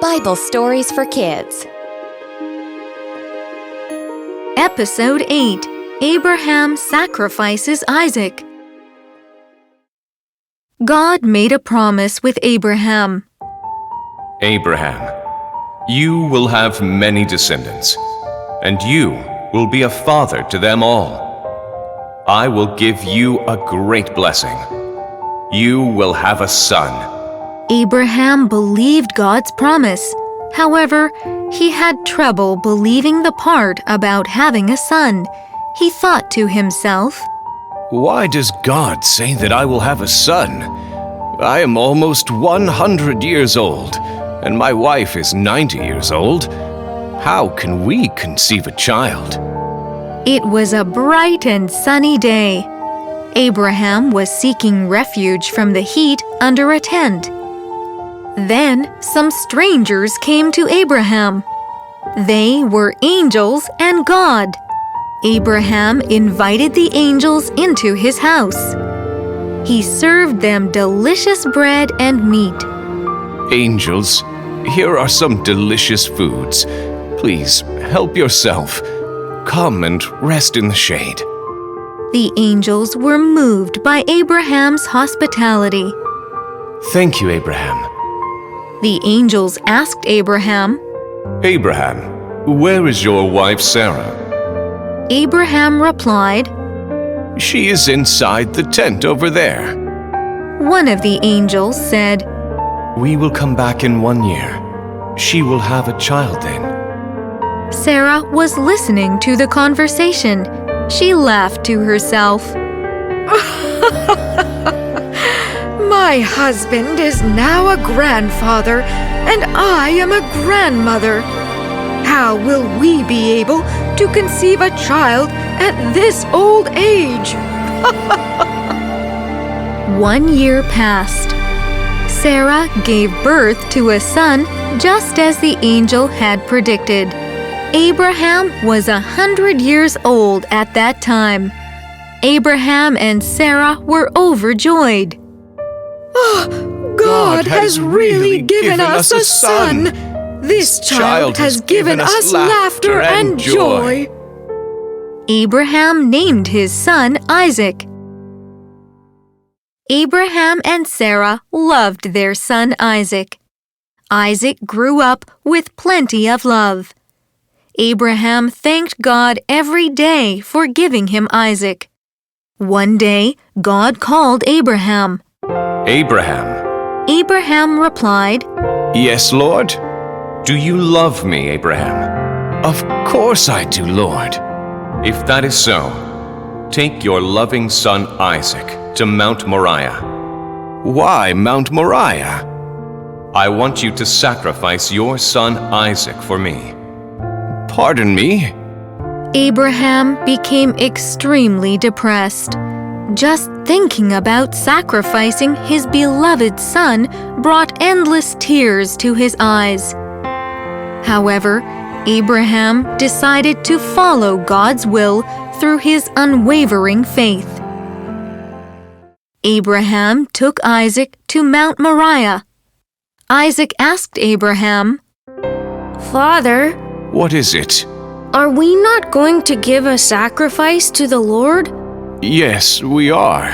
Bible Stories for Kids. Episode 8. Abraham Sacrifices Isaac. God made a promise with Abraham. Abraham, you will have many descendants, and you will be a father to them all. I will give you a great blessing. You will have a son. Abraham believed God's promise. However, he had trouble believing the part about having a son. He thought to himself, Why does God say that I will have a son? I am almost 100 years old, and my wife is 90 years old. How can we conceive a child? It was a bright and sunny day. Abraham was seeking refuge from the heat under a tent. Then some strangers came to Abraham. They were angels and God. Abraham invited the angels into his house. He served them delicious bread and meat. Angels, here are some delicious foods. Please help yourself. Come and rest in the shade. The angels were moved by Abraham's hospitality. Thank you, Abraham. The angels asked Abraham, Abraham, where is your wife Sarah? Abraham replied, She is inside the tent over there. One of the angels said, We will come back in 1 year. She will have a child then. Sarah was listening to the conversation. She laughed to herself. My husband is now a grandfather, and I am a grandmother. How will we be able to conceive a child at this old age? 1 year passed. Sarah gave birth to a son just as the angel had predicted. Abraham was 100 years old at that time. Abraham and Sarah were overjoyed. God has really given us a son. This child has given us laughter and joy. Abraham named his son Isaac. Abraham and Sarah loved their son Isaac. Isaac grew up with plenty of love. Abraham thanked God every day for giving him Isaac. One day, God called Abraham. Abraham. Abraham replied, Yes, Lord. Do you love me, Abraham? Of course I do, Lord. If that is so, take your loving son Isaac to Mount Moriah. Why Mount Moriah? I want you to sacrifice your son Isaac for me. Pardon me? Abraham became extremely depressed. Just thinking about sacrificing his beloved son brought endless tears to his eyes. However, Abraham decided to follow God's will through his unwavering faith. Abraham took Isaac to Mount Moriah. Isaac asked Abraham, Father, What is it? are we not going to give a sacrifice to the Lord? Yes, we are.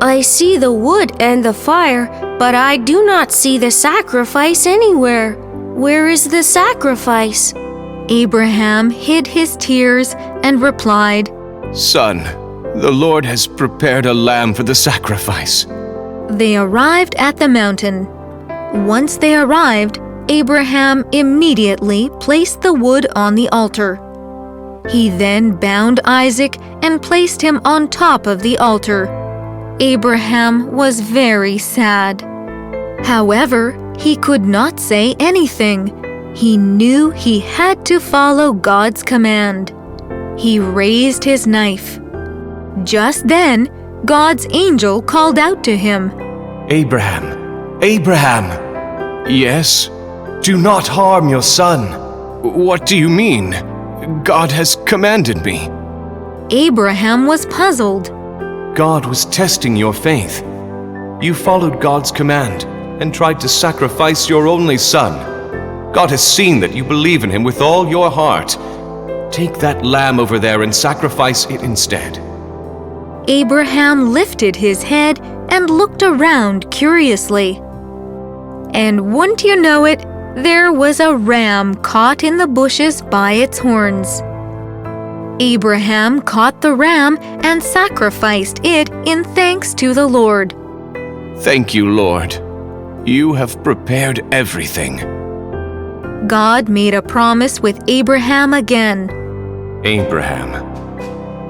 I see the wood and the fire, but I do not see the sacrifice anywhere. Where is the sacrifice? Abraham hid his tears and replied, Son, the Lord has prepared a lamb for the sacrifice. They arrived at the mountain. Once they arrived, Abraham immediately placed the wood on the altar. He then bound Isaac and placed him on top of the altar. Abraham was very sad. However, he could not say anything. He knew he had to follow God's command. He raised his knife. Just then, God's angel called out to him, Abraham, Abraham. Yes? Do not harm your son. What do you mean? God has commanded me. Abraham was puzzled. God was testing your faith. You followed God's command, and tried to sacrifice your only son. God has seen that you believe in him with all your heart. Take that lamb over there and sacrifice it instead." Abraham lifted his head and looked around curiously. And wouldn't you know it, there was a ram caught in the bushes by its horns. Abraham caught the ram and sacrificed it in thanks to the Lord. "Thank you, Lord. You have prepared everything." God made a promise with Abraham again. "Abraham,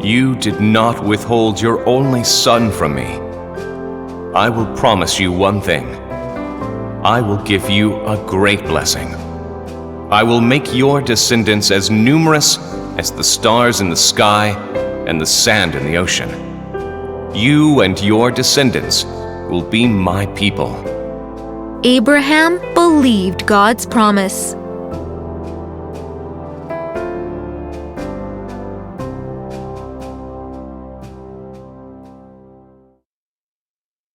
you did not withhold your only son from me. I will promise you one thing. I will give you a great blessing. I will make your descendants as numerous as the stars in the sky and the sand in the ocean. You and your descendants will be my people." Abraham believed God's promise.